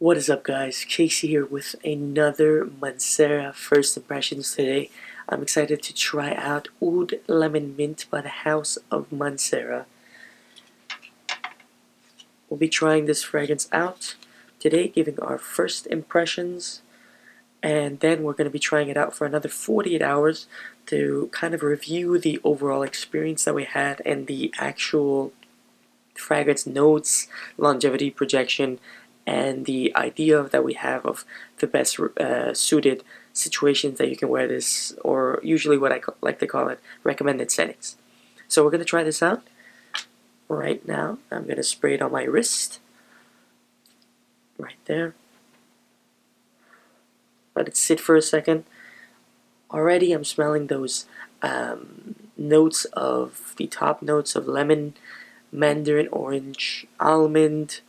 What is up, guys? Kasey here with another Mancera First Impressions today. I'm excited to try out Oud Lemon Mint by the House of Mancera. We'll be trying this fragrance out today, giving our first impressions, and then we're going to be trying it out for another 48 hours to kind of review the overall experience that we had and the actual fragrance notes, longevity projection, and the idea that we have of the best suited situations that you can wear this, or usually what I like to call it, recommended settings. So we're going to try this out right now. I'm going to spray it on my wrist, right there. Let it sit for a second. Already I'm smelling those notes of the top notes of lemon, mandarin orange, almond.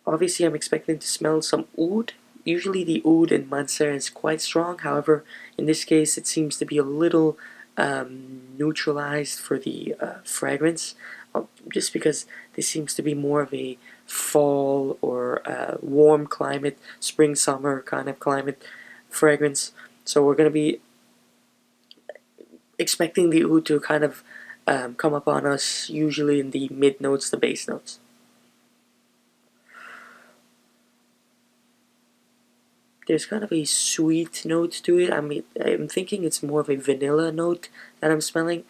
Obviously, I'm expecting to smell some oud. Usually the oud in Mancera is quite strong. However, in this case, it seems to be a little neutralized for the fragrance, just because this seems to be more of a fall or warm climate, spring, summer kind of climate fragrance. So we're going to be expecting the oud to kind of come up on us, usually in the mid notes, the base notes. There's kind of a sweet note to it. I'm thinking it's more of a vanilla note that I'm smelling.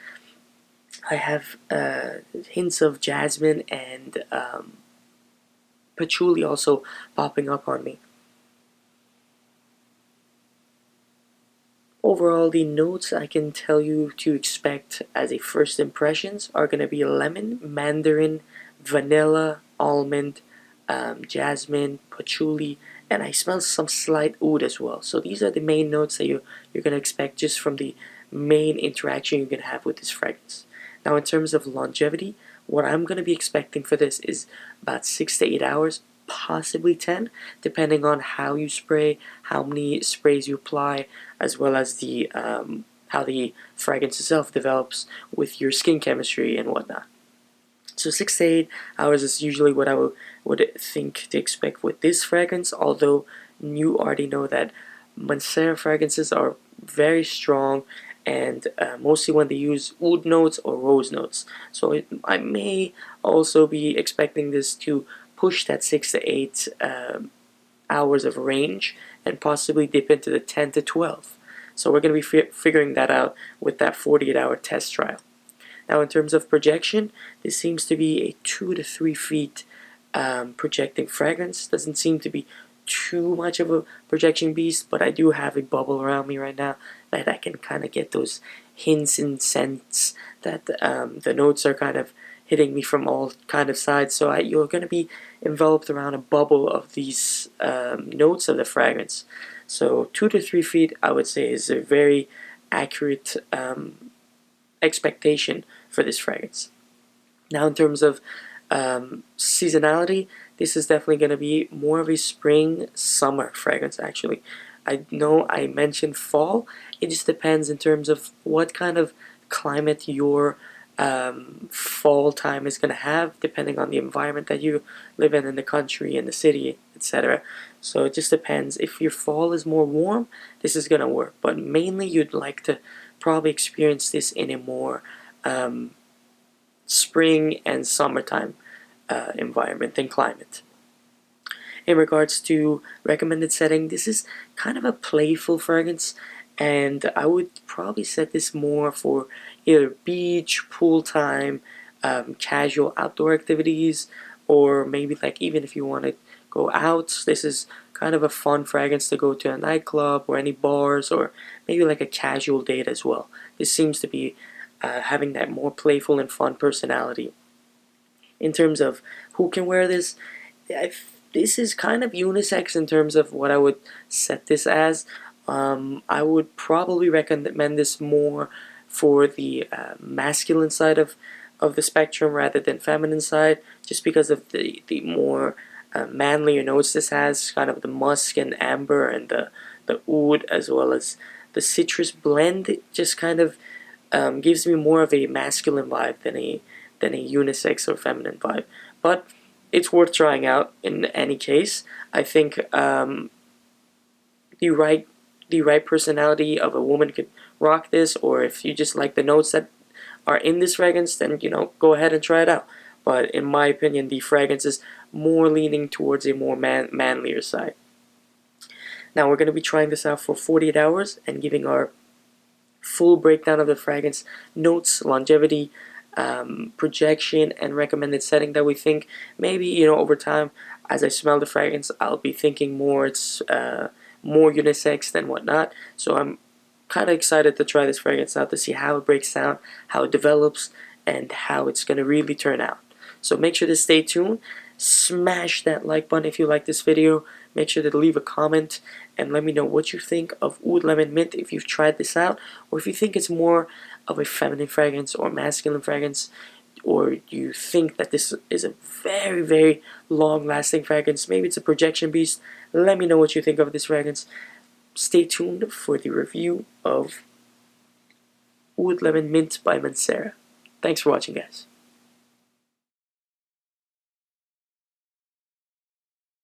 I have hints of jasmine and patchouli also popping up on me. Overall, the notes I can tell you to expect as a first impressions are going to be lemon, mandarin, vanilla, almond, jasmine, patchouli, and I smell some slight oud as well. So these are the main notes that you're going to expect just from the main interaction you're going to have with this fragrance. Now, in terms of longevity, what I'm going to be expecting for this is about 6 to 8 hours, possibly 10, depending on how you spray, how many sprays you apply, as well as the how the fragrance itself develops with your skin chemistry and whatnot. So 6 to 8 hours is usually what I would think to expect with this fragrance, although you already know that Mancera fragrances are very strong, and mostly when they use oud notes or rose notes. So I may also be expecting this to push that 6 to 8 hours of range and possibly dip into the 10 to 12. So we're going to be figuring that out with that 48-hour test trial. Now, in terms of projection, this seems to be a 2 to 3 feet projecting fragrance. Doesn't seem to be too much of a projection beast, but I do have a bubble around me right now that I can kind of get those hints and scents that the notes are kind of hitting me from all kind of sides. So you're going to be enveloped around a bubble of these notes of the fragrance. So 2 to 3 feet, I would say, is a very accurate expectation for this fragrance. Now, in terms of seasonality, this is definitely going to be more of a spring summer fragrance. Actually, I know I mentioned fall. It just depends in terms of what kind of climate your fall time is going to have, depending on the environment that you live in the country, in the city, etc. So it just depends. If your fall is more warm, this is going to work, but mainly you'd like to probably experience this in a more spring and summertime environment and climate. In regards to recommended setting, this is kind of a playful fragrance, and I would probably set this more for either beach, pool time, casual outdoor activities, or maybe like even if you want to go out, this is kind of a fun fragrance to go to a nightclub or any bars, or maybe like a casual date as well. This seems to be having that more playful and fun personality. In terms of who can wear this, this is kind of unisex in terms of what I would set this as. I would probably recommend this more for the masculine side of the spectrum rather than feminine side, just because of the more manlier notes this has, kind of the musk and amber and the oud, as well as the citrus blend. It just kind of gives me more of a masculine vibe than a unisex or feminine vibe. But it's worth trying out in any case. I think the right personality of a woman could rock this, or if you just like the notes that are in this fragrance, then go ahead and try it out. But in my opinion, the fragrance is more leaning towards a more manlier side. Now we're going to be trying this out for 48 hours and giving our full breakdown of the fragrance, notes, longevity, projection, and recommended setting that we think maybe over time, as I smell the fragrance, I'll be thinking more it's more unisex than whatnot. So I'm kind of excited to try this fragrance out to see how it breaks down, how it develops, and how it's going to really turn out. So make sure to stay tuned. Smash that like button if you like this video. Make sure to leave a comment and let me know what you think of Oud Lemon Mint if you've tried this out, or if you think it's more of a feminine fragrance or masculine fragrance, or you think that this is a very, very long-lasting fragrance. Maybe it's a projection beast. Let me know what you think of this fragrance. Stay tuned for the review of Oud Lemon Mint by Mancera. Thanks for watching, guys.